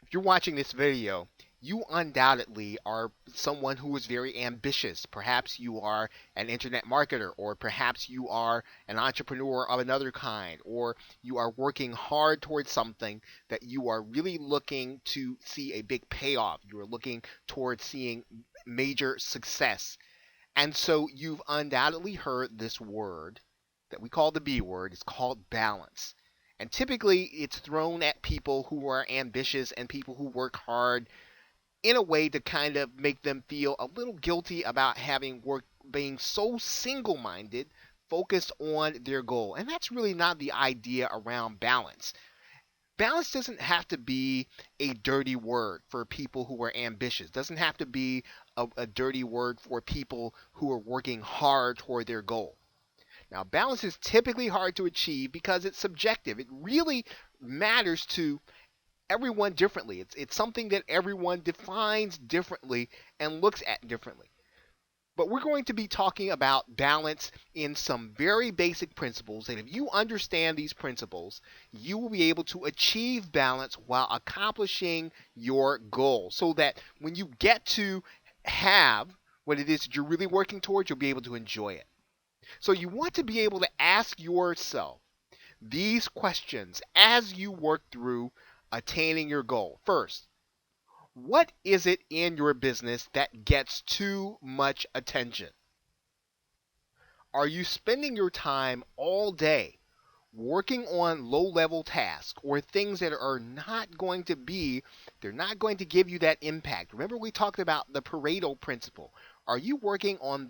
If you're watching this video, you undoubtedly are someone who is very ambitious. Perhaps you are an internet marketer, or perhaps you are an entrepreneur of another kind, or you are working hard towards something that you are really looking to see a big payoff. You are looking towards seeing major success. And so you've undoubtedly heard this word that we call the B word. It's called balance. And typically it's thrown at people who are ambitious and people who work hard in a way to kind of make them feel a little guilty about having work being so single-minded, focused on their goal. And that's really not the idea around balance. Balance doesn't have to be a dirty word for people who are ambitious. Doesn't have to be a dirty word for people who are working hard toward their goal. Now, balance is typically hard to achieve because it's subjective. It really matters to everyone differently. It's something that everyone defines differently and looks at differently. But we're going to be talking about balance in some very basic principles. And if you understand these principles, you will be able to achieve balance while accomplishing your goal. So that when you get to have what it is that you're really working towards, you'll be able to enjoy it. So you want to be able to ask yourself these questions as you work through attaining your goal. First, what is it in your business that gets too much attention? Are you spending your time all day working on low level tasks or things that are not going to be, they're not going to give you that impact? Remember, we talked about the Pareto principle. Are you working on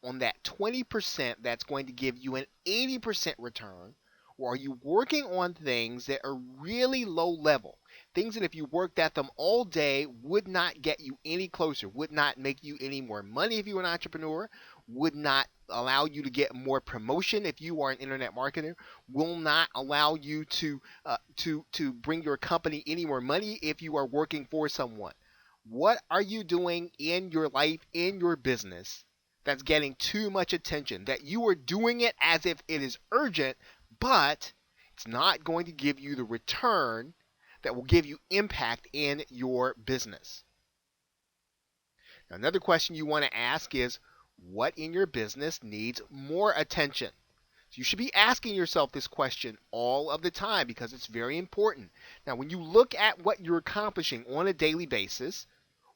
on that 20% that's going to give you an 80% return? Or are you working on things that are really low level? Things that if you worked at them all day would not get you any closer, would not make you any more money if you were an entrepreneur, would not allow you to get more promotion if you are an internet marketer, will not allow you to bring your company any more money if you are working for someone. What are you doing in your life, in your business, that's getting too much attention? That you are doing it as if it is urgent, but it's not going to give you the return that will give you impact in your business. Now, another question you want to ask is, what in your business needs more attention? So you should be asking yourself this question all of the time because it's very important. Now, when you look at what you're accomplishing on a daily basis,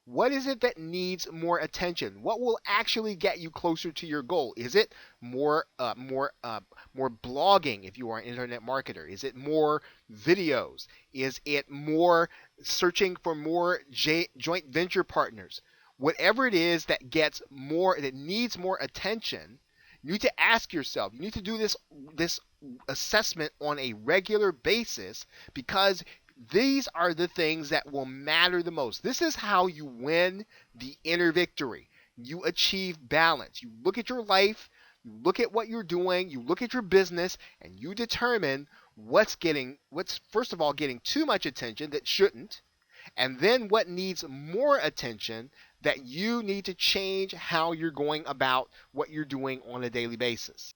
what is it that needs more attention? What will actually get you closer to your goal? Is it more blogging if you are an internet marketer? Is it more videos? Is it more searching for more joint venture partners? Whatever it is that needs more attention, you need to ask yourself. You need to do this assessment on a regular basis because these are the things that will matter the most. This is how you win the inner victory. You achieve balance. You look at your life, you look at what you're doing, you look at your business, and you determine what's first of all getting too much attention that shouldn't, and then what needs more attention that you need to change how you're going about what you're doing on a daily basis.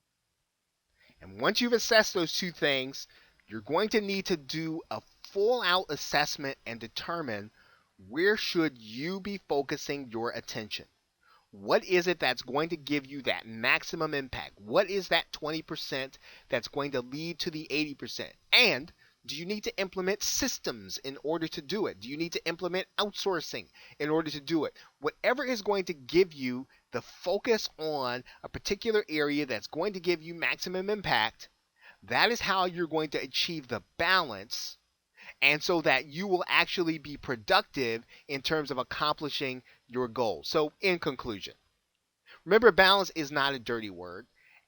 And once you've assessed those two things, you're going to need to do a full out assessment and determine where should you be focusing your attention. What is it that's going to give you that maximum impact? What is that 20% that's going to lead to the 80%? And do you need to implement systems in order to do it? Do you need to implement outsourcing in order to do it? Whatever is going to give you the focus on a particular area that's going to give you maximum impact, that is how you're going to achieve the balance, and so that you will actually be productive in terms of accomplishing your goals. So, in conclusion, remember, balance is not a dirty word,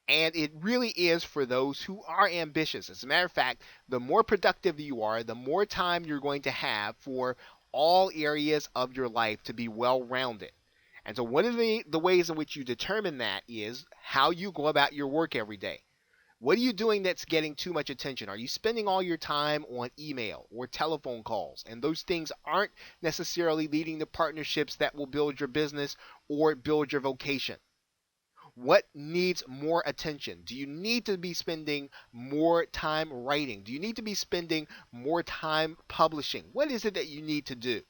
and it really is for those who are ambitious. As a matter of fact, the more productive you are, the more time you're going to have for all areas of your life to be well rounded. And so, one of the ways in which you determine that is how you go about your work every day. What are you doing that's getting too much attention? Are you spending all your time on email or telephone calls? And those things aren't necessarily leading to partnerships that will build your business or build your vocation. What needs more attention? Do you need to be spending more time writing? Do you need to be spending more time publishing? What is it that you need to do?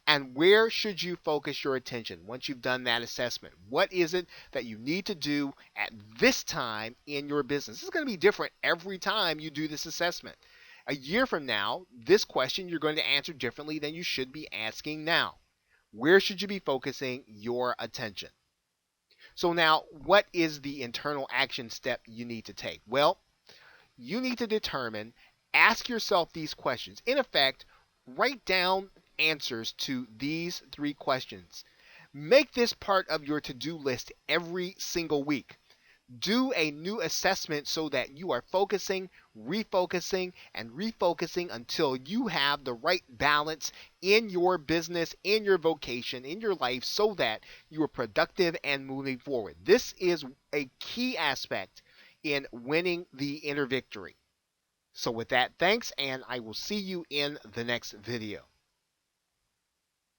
And where should you focus your attention once you've done that assessment? What is it that you need to do at this time in your business? It's going to be different every time you do this assessment. A year from now, this question you're going to answer differently than you should be asking now. Where should you be focusing your attention? So now, what is the internal action step you need to take? Well, you need to determine, ask yourself these questions. In effect, write down answers to these three questions. Make this part of your to-do list every single week. Do a new assessment so that you are focusing, refocusing, and refocusing until you have the right balance in your business, in your vocation, in your life, so that you are productive and moving forward. This is a key aspect in winning the inner victory. So with that, thanks, and I will see you in the next video.